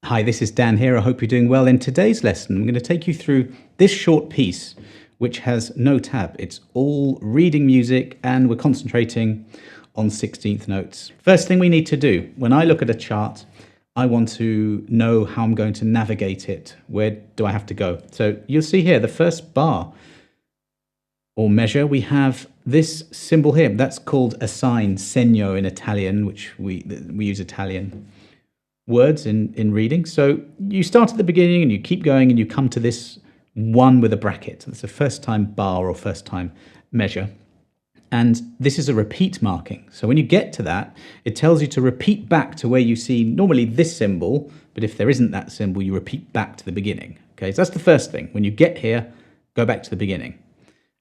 Hi, this is Dan here. I hope you're doing well. In today's lesson, I'm going to take you through this short piece, which has no tab. It's all reading music, and we're concentrating on 16th notes. First thing we need to do, when I look at a chart, I want to know how I'm going to navigate it. Where do I have to go? So you'll see here, the first bar or measure, we have this symbol here. That's called a sign, segno in Italian, which we use Italian words in reading. So you start at the beginning and you keep going and you come to this one with a bracket. That's a first time bar or first time measure. And this is a repeat marking. So when you get to that, it tells you to repeat back to where you see normally this symbol, but if there isn't that symbol, you repeat back to the beginning. Okay, so that's the first thing. When you get here, go back to the beginning.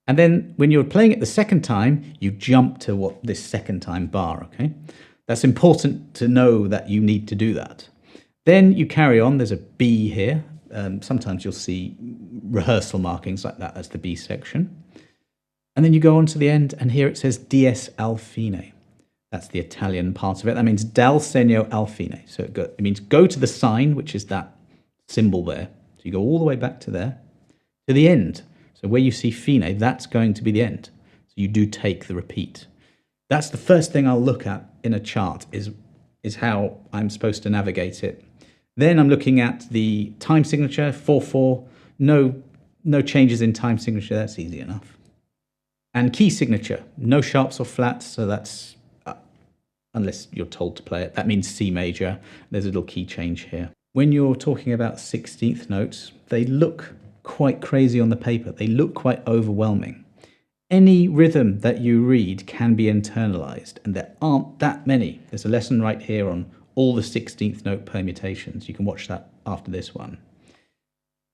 And then when you're playing it the second time, you jump to what this second time bar, okay? That's important to know that you need to do that. Then you carry on. There's a B here. Sometimes you'll see rehearsal markings like that. That's the B section. And then you go on to the end, and here it says dies al fine. That's the Italian part of it. That means dal segno al fine. So it means go to the sign, which is that symbol there. So you go all the way back to there, to the end. So where you see fine, that's going to be the end. So you do take the repeat. That's the first thing I'll look at in a chart is how I'm supposed to navigate it. Then I'm looking at the time signature, 4/4. No changes in time signature. That's easy enough. And key signature, no sharps or flats. So that's, unless you're told to play it, that means C major. There's a little key change here. When you're talking about 16th notes, they look quite crazy on the paper. They look quite overwhelming. Any rhythm that you read can be internalized, and there aren't that many. There's a lesson right here on all the 16th note permutations. You can watch that after this one.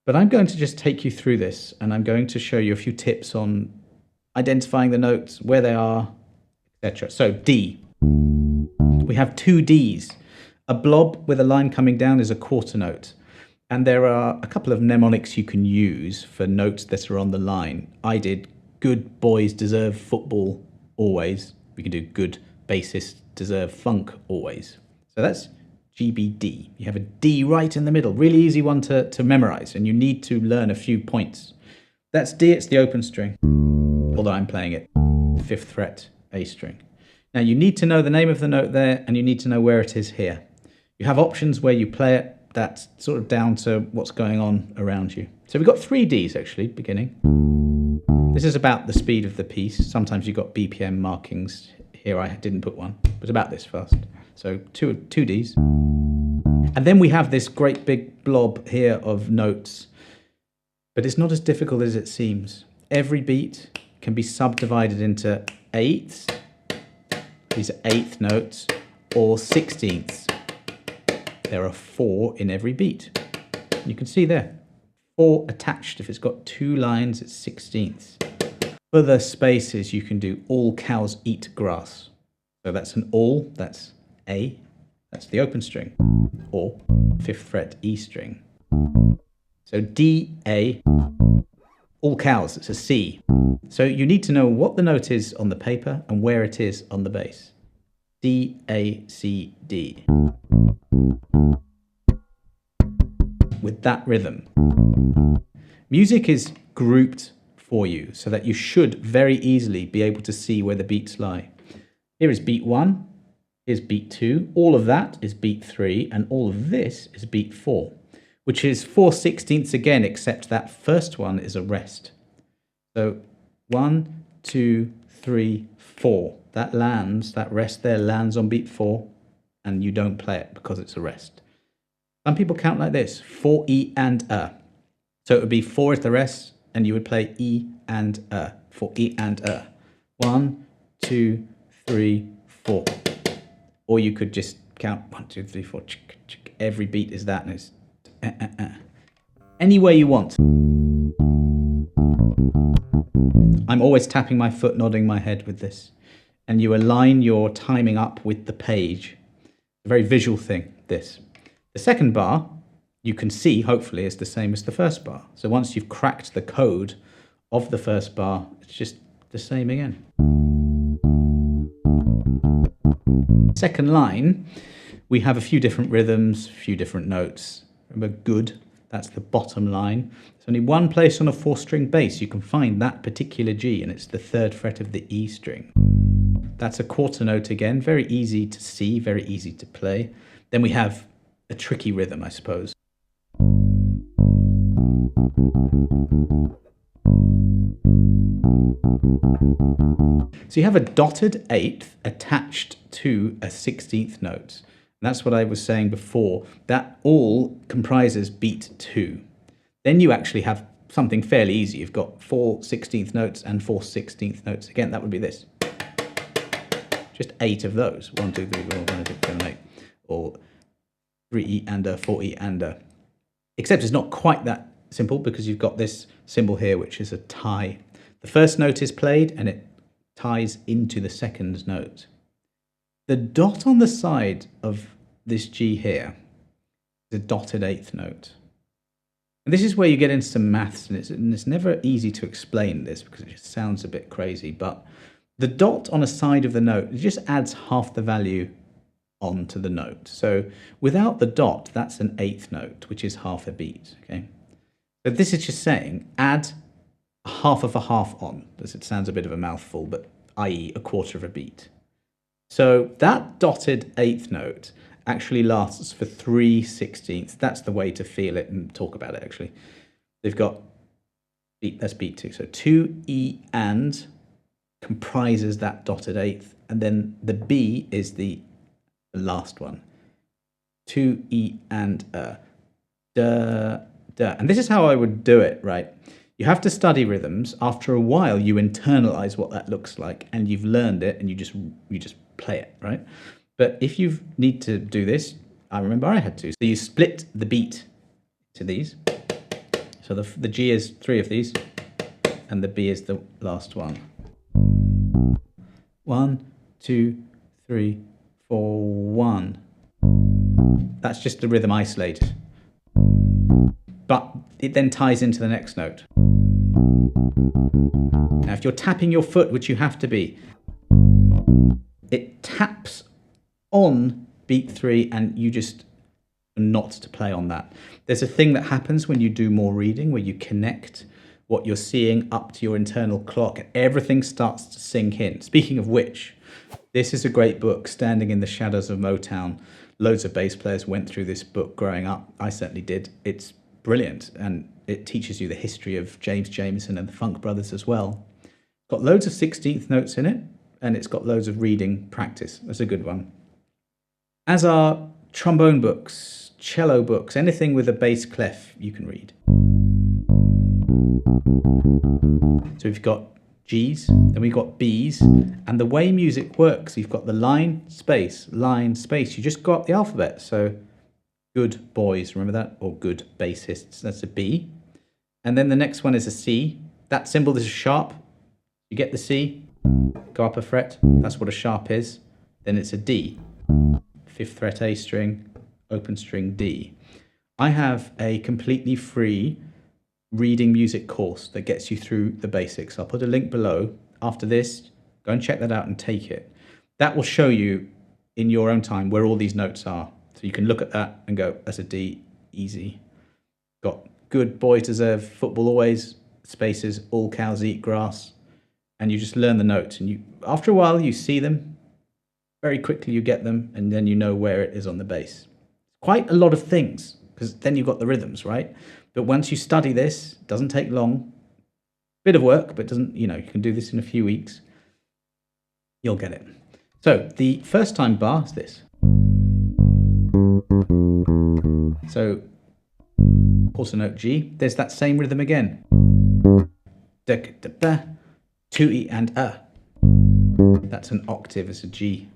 But I'm going to just take you through this, and I'm going to show you a few tips on identifying the notes, where they are, etc. So D. We have two Ds. A blob with a line coming down is a quarter note. And there are a couple of mnemonics you can use for notes that are on the line. I did good boys deserve football always. We can do good bassists deserve funk always. So that's GBD. You have a D right in the middle. Really easy one to memorize, and you need to learn a few points. That's D, it's the open string. Although I'm playing it 5th fret A string. Now you need to know the name of the note there, and you need to know where it is here. You have options where you play it. That's sort of down to what's going on around you. So we've got 3 Ds actually, beginning. This is about the speed of the piece. Sometimes you've got BPM markings. Here I didn't put one, but about this fast. So two Ds. And then we have this great big blob here of notes, but it's not as difficult as it seems. Every beat can be subdivided into eighths. These are 8th notes, or 16ths. There are 4 in every beat. You can see there, 4 attached. If it's got 2 lines, it's 16ths. For the spaces, you can do all cows eat grass. So that's an all, that's A, that's the open string, or 5th fret E string. So D, A, all cows, it's a C. So you need to know what the note is on the paper and where it is on the bass. D, A, C, D. With that rhythm. Music is grouped for you so that you should very easily be able to see where the beats lie. Here is beat 1, here's beat 2, all of that is beat 3, and all of this is beat 4, which is 4/16ths again, except that first one is a rest. So 1, 2, 3, 4. That lands, that rest there lands on beat 4, and you don't play it because it's a rest. Some people count like this, 4 E and A. So it would be 4 is the rest, and you would play E and A, 4 E and A. 1, 2, 3, 4. Or you could just count 1, 2, 3, 4. Every beat is that, and it's any way you want. I'm always tapping my foot, nodding my head with this. And you align your timing up with the page. A very visual thing, this. The second bar, you can see, hopefully, is the same as the first bar. So once you've cracked the code of the first bar, it's just the same again. Second line, we have a few different rhythms, a few different notes. Remember, good, that's the bottom line. There's only one place on a 4-string bass you can find that particular G, and it's the 3rd fret of the E string. That's a quarter note again, very easy to see, very easy to play. Then we have a tricky rhythm, I suppose. So you have a dotted 8th attached to a 16th note. And that's what I was saying before. That all comprises beat 2. Then you actually have something fairly easy. You've got 4 16th notes and 4 16th notes. Again, that would be this. Just 8 of those. 1, 2, 3, 4, 1, 2, 3, 7, 8. Or 3E and a, 4E and a. Except it's not quite that simple because you've got this symbol here, which is a tie. The first note is played and it ties into the second note. The dot on the side of this G here is a dotted 8th note. And this is where you get into some maths, and it's never easy to explain this because it just sounds a bit crazy, but the dot on a side of the note, it just adds half the value onto the note. So without the dot, that's an 8th note, which is half a beat, okay? So this is just saying add half of a half on. It sounds a bit of a mouthful, but i.e. a quarter of a beat. So that dotted 8th note actually lasts for 3 16ths. That's the way to feel it and talk about it, actually. They've got beat, that's beat 2. So 2E and comprises that dotted 8th, and then the B is the last one. 2E and da, da. And this is how I would do it, right? You have to study rhythms. After a while, you internalize what that looks like, and you've learned it, and you just play it, right? But if you need to do this, I remember I had to. So you split the beat to these. So the G is 3 of these, and the B is the last one. 1, 2, 3, 4, 1. That's just the rhythm isolated. But it then ties into the next note. Now, if you're tapping your foot, which you have to be, it taps on beat 3 and you just not to play on that. There's a thing that happens when you do more reading where you connect what you're seeing up to your internal clock and everything starts to sink in. Speaking of which, this is a great book, Standing in the Shadows of Motown. Loads of bass players went through this book growing up. I certainly did. It's brilliant, and it teaches you the history of James Jamerson and the Funk Brothers as well. It's got loads of 16th notes in it, and it's got loads of reading practice. That's a good one. As are trombone books, cello books, anything with a bass clef you can read. So we've got G's, then we've got B's, and the way music works, you've got the line, space, line, space. You just go up the alphabet. So good boys, remember that? Or good bassists, that's a B. And then the next one is a C. That symbol is a sharp. You get the C, go up a fret, that's what a sharp is. Then it's a D, 5th fret A string, open string D. I have a completely free reading music course that gets you through the basics. I'll put a link below. After this, go and check that out and take it. That will show you in your own time where all these notes are. So you can look at that and go, that's a D, easy. Got good boys deserve football always, spaces, all cows eat grass. And you just learn the notes. And you, after a while, you see them. Very quickly you get them, and then you know where it is on the bass. Quite a lot of things, because then you've got the rhythms, right? But once you study this, it doesn't take long. Bit of work, but doesn't, you can do this in a few weeks. You'll get it. So the first time bar is this. So quarter note G, there's that same rhythm again. 2E and a. That's an octave, it's a G.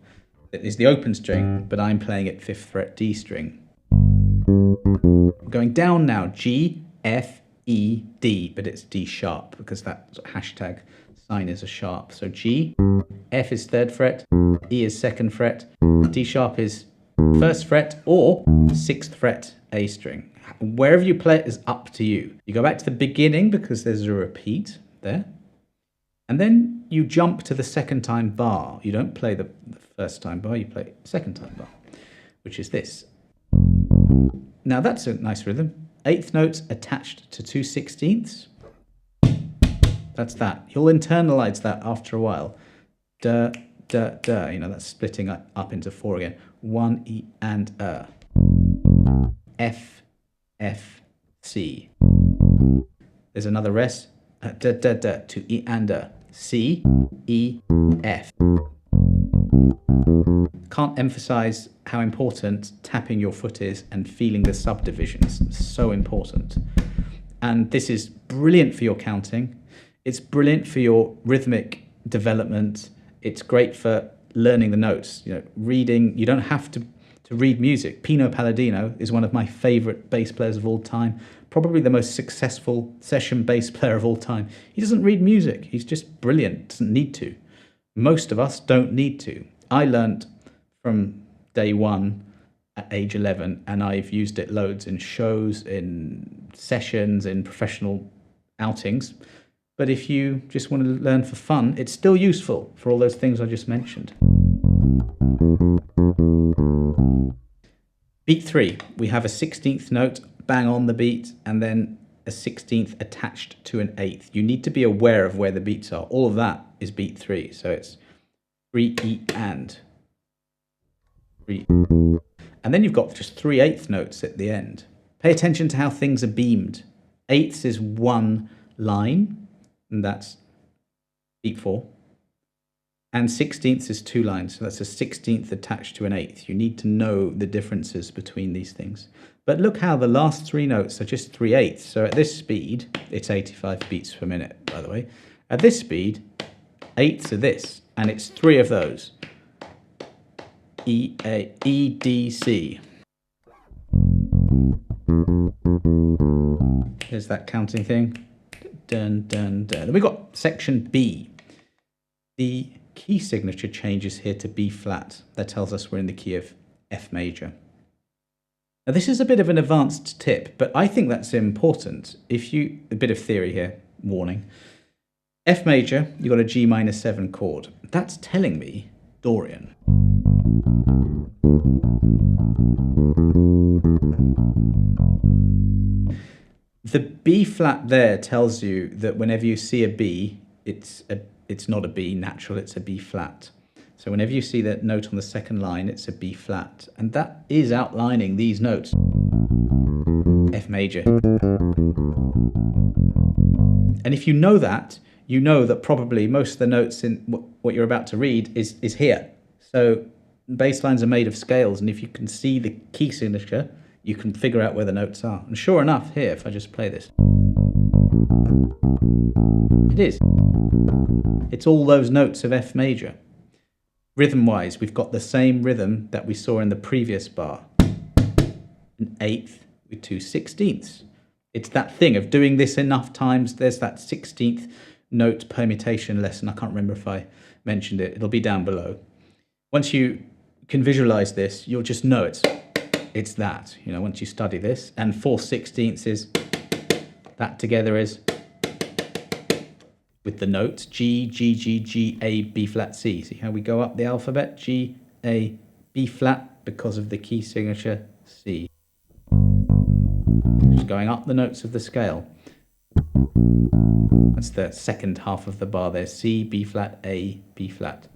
It is the open string, but I'm playing it 5th fret D string. We're going down now, G, F, E, D, but it's D sharp because that hashtag sign is a sharp. So G, F is 3rd fret, E is 2nd fret, D sharp is 1st fret or 6th fret A string. Wherever you play it is up to you. You go back to the beginning because there's a repeat there. And then you jump to the second time bar. You don't play the first time bar, you play second time bar. which is this. Now that's a nice rhythm. Eighth notes attached to 2/16. That's that. You'll internalize that after a while. Da, da, da. You know, that's splitting up into 4 again. 1 E and F, F, C. There's another rest. Da, da, da, to E and C, E, F. Can't emphasize how important tapping your foot is and feeling the subdivisions. It's so important. And this is brilliant for your counting. It's brilliant for your rhythmic development. It's great for learning the notes. You know, reading, you don't have to read music. Pino Palladino is one of my favorite bass players of all time, probably the most successful session bass player of all time. He doesn't read music. He's just brilliant, doesn't need to. Most of us don't need to. I learned from day one at age 11, and I've used it loads in shows, in sessions, in professional outings. But if you just want to learn for fun, it's still useful for all those things I just mentioned. Beat 3, we have a 16th note bang on the beat and then a 16th attached to an 8th. You need to be aware of where the beats are. All of that is beat 3. So it's 3 E and 3. And then you've got just 3 8th notes at the end. Pay attention to how things are beamed. Eighths is one line, and that's beat 4. And 16ths is 2 lines, so that's a 16th attached to an 8th. You need to know the differences between these things. But look how the last 3 notes are just 3 8ths. So at this speed, it's 85 beats per minute, by the way. At this speed, 8ths are this, and it's 3 of those. E, A, E, D, C. There's that counting thing. Dun, dun, dun. Then we've got section B. The key signature changes here to B flat. That tells us we're in the key of F major. Now this is a bit of an advanced tip, but I think that's important. A bit of theory here, warning. F major, you've got a G minor 7 chord. That's telling me Dorian. The B flat there tells you that whenever you see a B, it's not a B natural, it's a B flat. So whenever you see that note on the second line, it's a B flat. And that is outlining these notes. F major. And if you know that probably most of the notes in what you're about to read is here. So bass lines are made of scales, and if you can see the key signature, you can figure out where the notes are. And sure enough, here, if I just play this, it is. It's all those notes of F major. Rhythm-wise, we've got the same rhythm that we saw in the previous bar. An 8th with 2 16ths. It's that thing of doing this enough times. There's that 16th note permutation lesson. I can't remember if I mentioned it. It'll be down below. Once you can visualize this, you'll just know it's that. You know, once you study this. And 4 16ths is, that together is, with the notes, G, G, G, G, A, B flat, C. See how we go up the alphabet? G, A, B flat, because of the key signature, C. Just going up the notes of the scale. That's the second half of the bar there. C, B flat, A, B flat.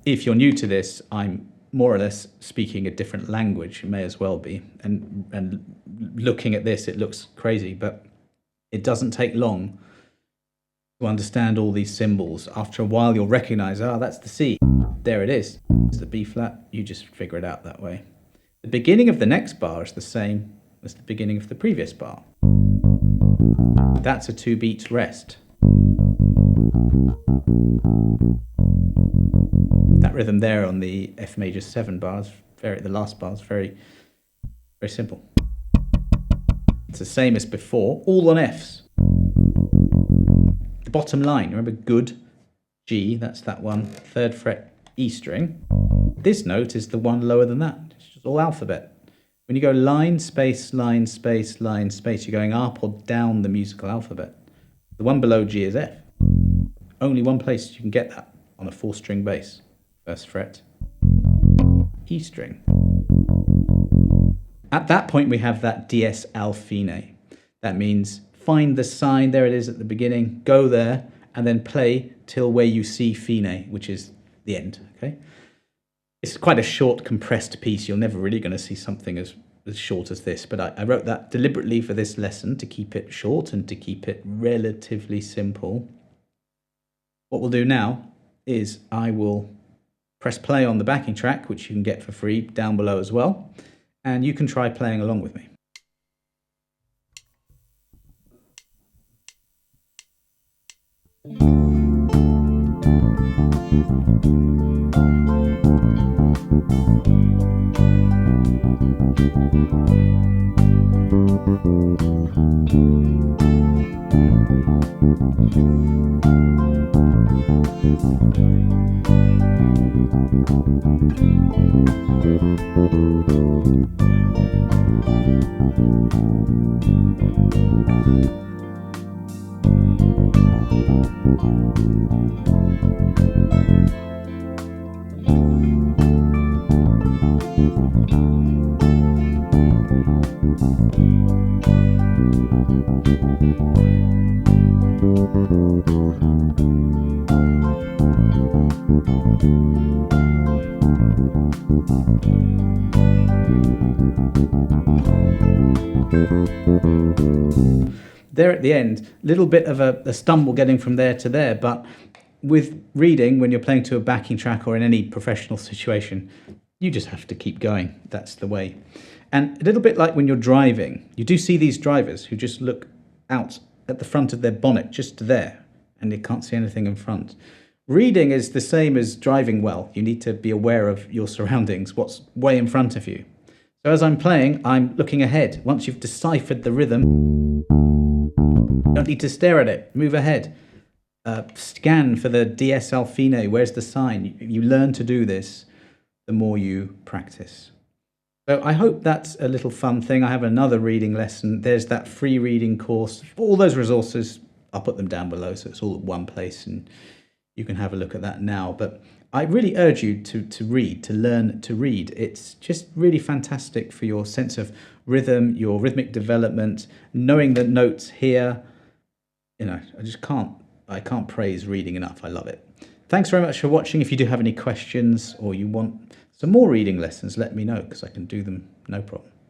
If you're new to this, I'm more or less speaking a different language. It may as well be. And looking at this, it looks crazy, but it doesn't take long to understand all these symbols. After a while, you'll recognize, that's the C. There it is. It's the B flat. You just figure it out that way. The beginning of the next bar is the same as the beginning of the previous bar. That's a 2 beats rest. That rhythm there on the F major 7 bars, the last bar is very, very simple. It's the same as before, all on Fs. The bottom line, remember good, G, that's that one, 3rd fret E string. This note is the one lower than that. It's just all alphabet. When you go line, space, line, space, line, space, you're going up or down the musical alphabet. The one below G is F. Only one place you can get that, on a 4-string bass. 1st fret, E string. At that point, we have that dies al fine. That means find the sign, there it is at the beginning, go there, and then play till where you see fine, which is the end. Okay. It's quite a short, compressed piece. You're never really going to see something as short as this, but I wrote that deliberately for this lesson to keep it short and to keep it relatively simple. What we'll do now is I will press play on the backing track, which you can get for free down below as well, and you can try playing along with me. There at the end, a little bit of a stumble getting from there to there, but with reading, when you're playing to a backing track or in any professional situation, you just have to keep going. That's the way. And a little bit like when you're driving, you do see these drivers who just look out at the front of their bonnet, just there, and they can't see anything in front. Reading is the same as driving well. You need to be aware of your surroundings, what's way in front of you. So as I'm playing, I'm looking ahead. Once you've deciphered the rhythm, don't need to stare at it. Move ahead. Scan for the dies al fine. Where's the sign? You learn to do this the more you practice. So I hope that's a little fun thing. I have another reading lesson. There's that free reading course. All those resources, I'll put them down below, so it's all at one place and you can have a look at that now. But I really urge you to read, to learn to read. It's just really fantastic for your sense of rhythm, your rhythmic development, knowing the notes here. You know, I can't praise reading enough. I love it. Thanks very much for watching. If you do have any questions or you want some more reading lessons, let me know because I can do them, no problem.